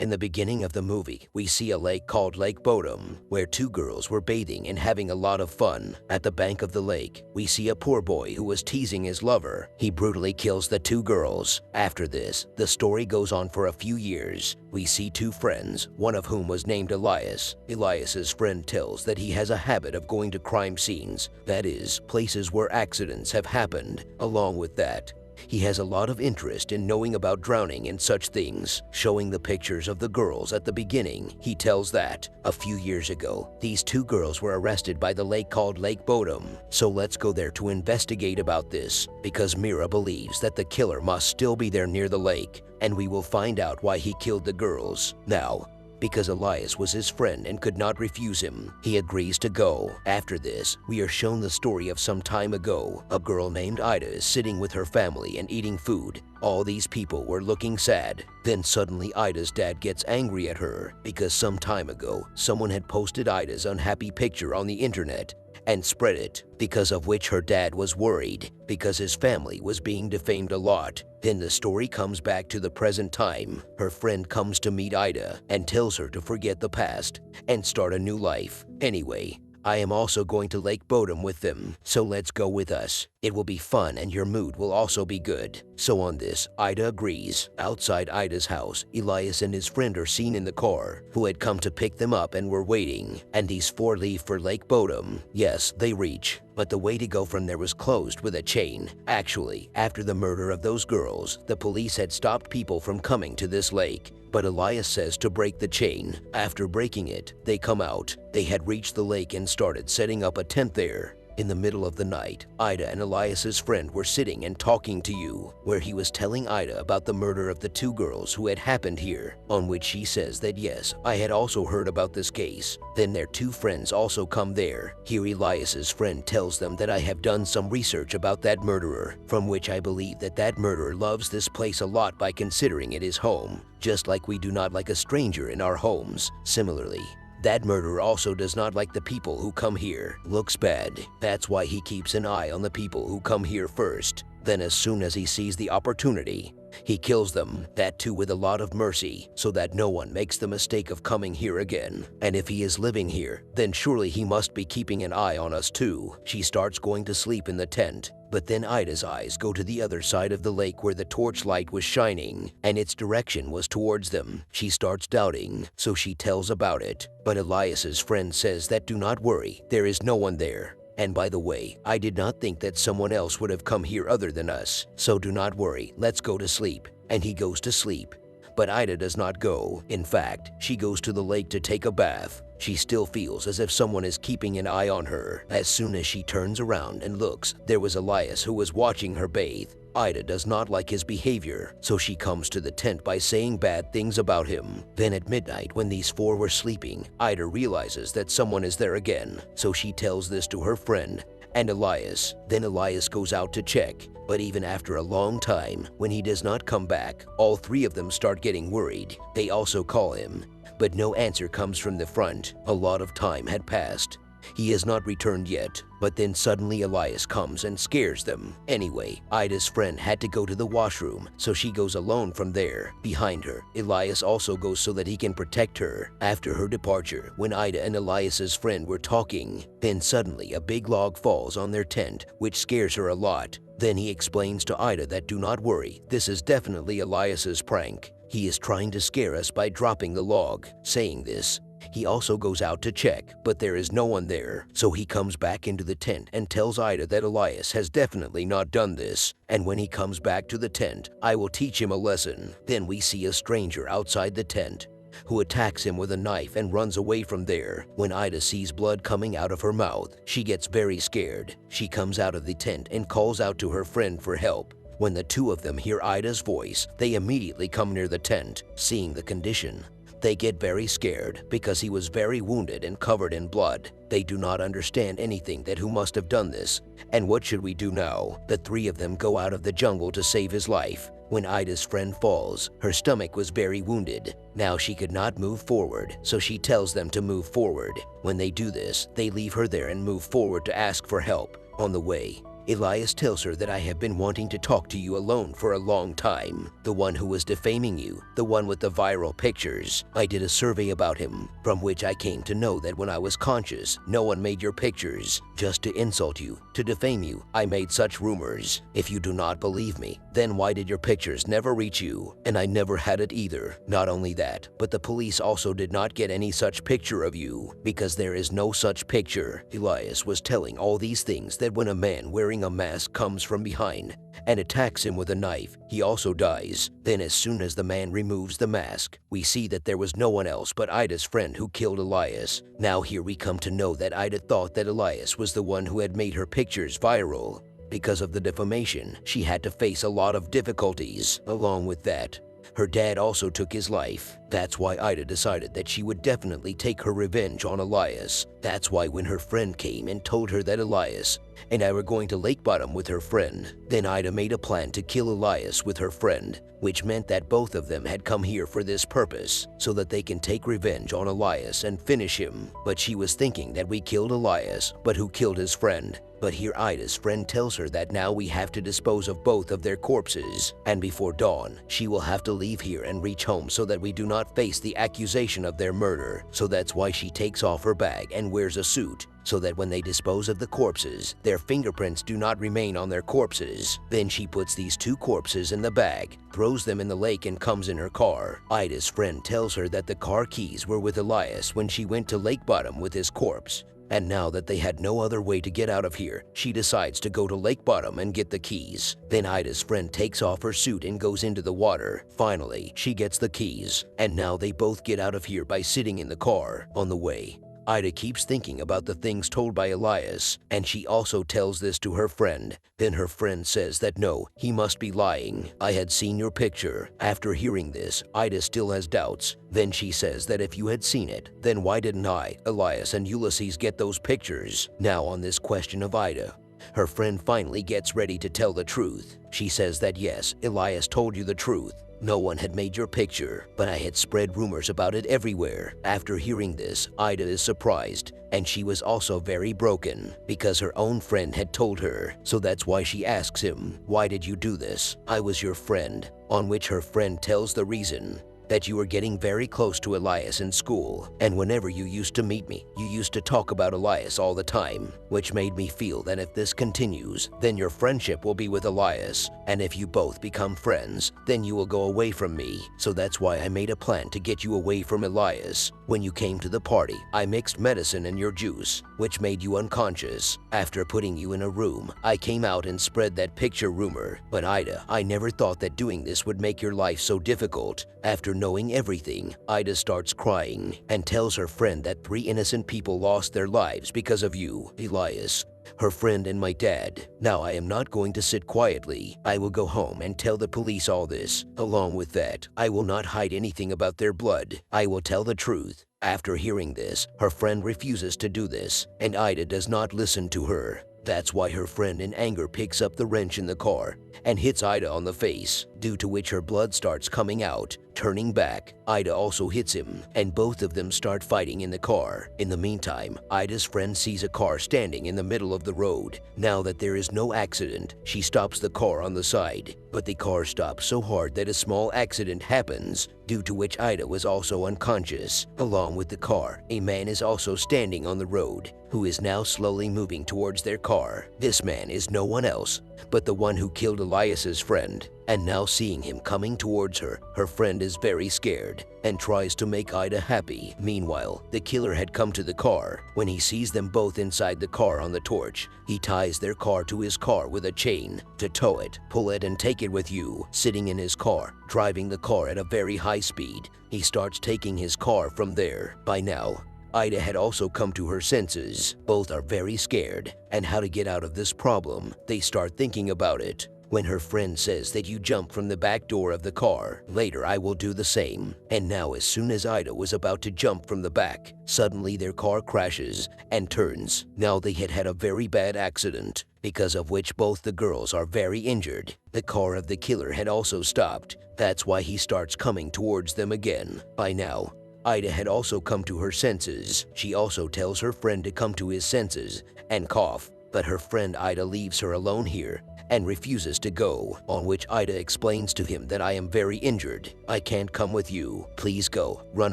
In the beginning of the movie, we see a lake called Lake Bodom, where two girls were bathing and having a lot of fun. At the bank of the lake, we see a poor boy who was teasing his lover. He brutally kills the two girls. After this, the story goes on for a few years. We see two friends, one of whom was named Elias. Elias's friend tells that he has a habit of going to crime scenes, that is, places where accidents have happened. Along with that, he has a lot of interest in knowing about drowning and such things. Showing the pictures of the girls at the beginning, he tells that a few years ago, these two girls were arrested by the lake called Lake Bodom. So let's go there to investigate about this, because Mira believes that the killer must still be there near the lake, and we will find out why he killed the girls. Now, because Elias was his friend and could not refuse him, he agrees to go. After this, we are shown the story of some time ago. A girl named Ida is sitting with her family and eating food. All these people were looking sad. Then suddenly Ida's dad gets angry at her because some time ago, someone had posted Ida's unhappy picture on the internet and spread it, because of which her dad was worried because his family was being defamed a lot. Then the story comes back to the present time. Her friend comes to meet Ida and tells her to forget the past and start a new life. Anyway, I am also going to Lake Bodom with them, so let's go with us. It will be fun and your mood will also be good. So on this, Ida agrees. Outside Ida's house, Elias and his friend are seen in the car, who had come to pick them up and were waiting. And these four leave for Lake Bodom. Yes, they reach, but the way to go from there was closed with a chain. Actually, after the murder of those girls, the police had stopped people from coming to this lake. But Elias says to break the chain. After breaking it, they come out. They had reached the lake and started setting up a tent there. In the middle of the night, Ida and Elias's friend were sitting and talking to you, where he was telling Ida about the murder of the two girls who had happened here, on which she says that yes, I had also heard about this case. Then their two friends also come there. Here Elias's friend tells them that I have done some research about that murderer, from which I believe that that murderer loves this place a lot by considering it his home, just like we do not like a stranger in our homes. Similarly, that murderer also does not like the people who come here. Looks bad. That's why he keeps an eye on the people who come here first. Then as soon as he sees the opportunity, he kills them, that too with a lot of mercy, so that no one makes the mistake of coming here again. And if he is living here, then surely he must be keeping an eye on us too. She starts going to sleep in the tent, but then Ida's eyes go to the other side of the lake where the torchlight was shining, and its direction was towards them. She starts doubting, so she tells about it. But Elias's friend says that do not worry, there is no one there. And by the way, I did not think that someone else would have come here other than us. So do not worry, let's go to sleep. And he goes to sleep. But Ida does not go. In fact, she goes to the lake to take a bath. She still feels as if someone is keeping an eye on her. As soon as she turns around and looks, there was Elias who was watching her bathe. Ida does not like his behavior, so she comes to the tent by saying bad things about him. Then at midnight, when these four were sleeping, Ida realizes that someone is there again, so she tells this to her friend and Elias. Then Elias goes out to check, but even after a long time, when he does not come back, all three of them start getting worried. They also call him, but no answer comes from the front. A lot of time had passed. He has not returned yet, but then suddenly Elias comes and scares them. Anyway, Ida's friend had to go to the washroom, so she goes alone from there. Behind her, Elias also goes so that he can protect her. After her departure, when Ida and Elias's friend were talking, then suddenly a big log falls on their tent, which scares her a lot. Then he explains to Ida that do not worry, this is definitely Elias's prank. He is trying to scare us by dropping the log. Saying this, he also goes out to check, but there is no one there. So he comes back into the tent and tells Ida that Elias has definitely not done this. And when he comes back to the tent, I will teach him a lesson. Then we see a stranger outside the tent, who attacks him with a knife and runs away from there. When Ida sees blood coming out of her mouth, she gets very scared. She comes out of the tent and calls out to her friend for help. When the two of them hear Ida's voice, they immediately come near the tent. Seeing the condition, they get very scared because he was very wounded and covered in blood. They do not understand anything that who must have done this. And what should we do now? The three of them go out of the jungle to save his life. When Ida's friend falls, her stomach was very wounded. Now she could not move forward, so she tells them to move forward. When they do this, they leave her there and move forward to ask for help. On the way, Elias tells her that I have been wanting to talk to you alone for a long time. The one who was defaming you, the one with the viral pictures. I did a survey about him, from which I came to know that when I was conscious, no one made your pictures. Just to insult you, to defame you, I made such rumors. If you do not believe me, then why did your pictures never reach you? And I never had it either. Not only that, but the police also did not get any such picture of you, because there is no such picture. Elias was telling all these things that when a man wearing a mask comes from behind and attacks him with a knife, he also dies. Then as soon as the man removes the mask, we see that there was no one else but Ida's friend who killed Elias. Now here we come to know that Ida thought that Elias was the one who had made her pictures viral. Because of the defamation, she had to face a lot of difficulties. Along with that, her dad also took his life. That's why Ida decided that she would definitely take her revenge on Elias. That's why when her friend came and told her that Elias and I were going to Lake Bodom with her friend, then Ida made a plan to kill Elias with her friend, which meant that both of them had come here for this purpose, so that they can take revenge on Elias and finish him. But she was thinking that we killed Elias, but who killed his friend? But here Ida's friend tells her that now we have to dispose of both of their corpses, and before dawn, she will have to leave here and reach home so that we do not face the accusation of their murder. So that's why she takes off her bag and wears a suit, so that when they dispose of the corpses, their fingerprints do not remain on their corpses. Then she puts these two corpses in the bag, throws them in the lake and comes in her car. Ida's friend tells her that the car keys were with Elias when she went to Lake Bodom with his corpse. And now that they had no other way to get out of here, she decides to go to Lake Bodom and get the keys. Then Ida's friend takes off her suit and goes into the water. Finally, she gets the keys, and now they both get out of here by sitting in the car. On the way, Ida keeps thinking about the things told by Elias, and she also tells this to her friend. Then her friend says that no, he must be lying. I had seen your picture. After hearing this, Ida still has doubts. Then she says that if you had seen it, then why didn't I, Elias, and Ulysses get those pictures? Now on this question of Ida, her friend finally gets ready to tell the truth. She says that yes, Elias told you the truth. No one had made your picture, but I had spread rumors about it everywhere. After hearing this, Ida is surprised, and she was also very broken because her own friend had told her. So that's why she asks him, "Why did you do this? I was your friend." On which her friend tells the reason, that you were getting very close to Elias in school, and whenever you used to meet me, you used to talk about Elias all the time, which made me feel that if this continues, then your friendship will be with Elias, and if you both become friends, then you will go away from me. So that's why I made a plan to get you away from Elias. When you came to the party, I mixed medicine in your juice, which made you unconscious. After putting you in a room, I came out and spread that picture rumor. But Ida, I never thought that doing this would make your life so difficult. After knowing everything, Ida starts crying and tells her friend that 3 innocent people lost their lives because of you, Elias, her friend, and my dad. Now I am not going to sit quietly. I will go home and tell the police all this. Along with that, I will not hide anything about their blood. I will tell the truth. After hearing this, her friend refuses to do this, and Ida does not listen to her. That's why her friend in anger picks up the wrench in the car and hits Ida on the face, due to which her blood starts coming out. Turning back, Ida also hits him, and both of them start fighting in the car. In the meantime, Ida's friend sees a car standing in the middle of the road. Now that there is no accident, she stops the car on the side, but the car stops so hard that a small accident happens, due to which Ida was also unconscious. Along with the car, a man is also standing on the road, who is now slowly moving towards their car. This man is no one else but the one who killed Elias's friend. And now seeing him coming towards her, her friend is very scared and tries to make Ida happy. Meanwhile, the killer had come to the car. When he sees them both inside the car on the torch, he ties their car to his car with a chain to tow it, pull it, and take it with you. Sitting in his car, driving the car at a very high speed, he starts taking his car from there. By now, Ida had also come to her senses. Both are very scared, and how to get out of this problem. They start thinking about it. When her friend says that you jump from the back door of the car, later I will do the same. And now as soon as Ida was about to jump from the back, suddenly their car crashes and turns. Now they had had a very bad accident, because of which both the girls are very injured. The car of the killer had also stopped. That's why he starts coming towards them again. By now, Ida had also come to her senses. She also tells her friend to come to his senses and cough. but her friend Ida leaves her alone here and refuses to go, on which Ida explains to him that I am very injured. I can't come with you. Please go. Run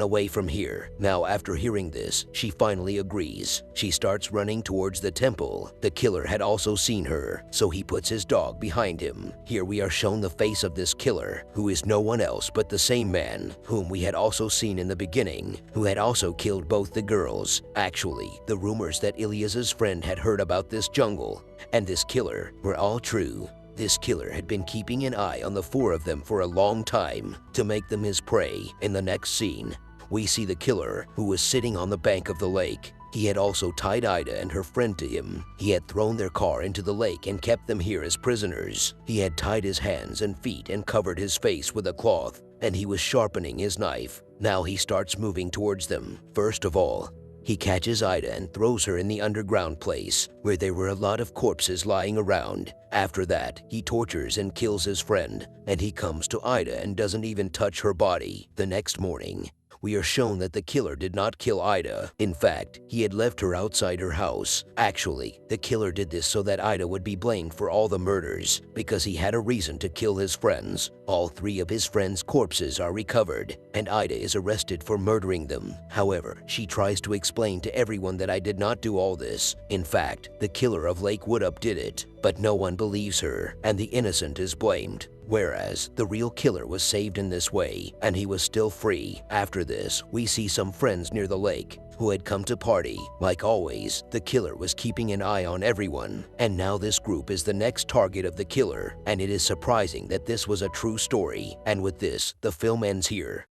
away from here. Now, after hearing this, she finally agrees. She starts running towards the temple. The killer had also seen her, so he puts his dog behind him. Here we are shown the face of this killer, who is no one else but the same man, whom we had also seen in the beginning, who had also killed both the girls. Actually, the rumors that Ilya's friend had heard about this jungle and this killer were all true. This killer had been keeping an eye on the four of them for a long time to make them his prey. In the next scene, we see the killer who was sitting on the bank of the lake. He had also tied Ida and her friend to him. He had thrown their car into the lake and kept them here as prisoners. He had tied his hands and feet and covered his face with a cloth, and he was sharpening his knife. Now he starts moving towards them. First of all, he catches Ida and throws her in the underground place, where there were a lot of corpses lying around. After that, he tortures and kills his friend, and he comes to Ida and doesn't even touch her body. The next morning, we are shown that the killer did not kill Ida. In fact, he had left her outside her house. Actually, the killer did this so that Ida would be blamed for all the murders, because he had a reason to kill his friends. All three of his friends' corpses are recovered, and Ida is arrested for murdering them. However, she tries to explain to everyone that I did not do all this. In fact, the killer of Lake Bodom did it, but no one believes her, and the innocent is blamed. Whereas, the real killer was saved in this way, and he was still free. After this, we see some friends near the lake who had come to party. Like always, the killer was keeping an eye on everyone, and now this group is the next target of the killer, and it is surprising that this was a true story. And with this, the film ends here.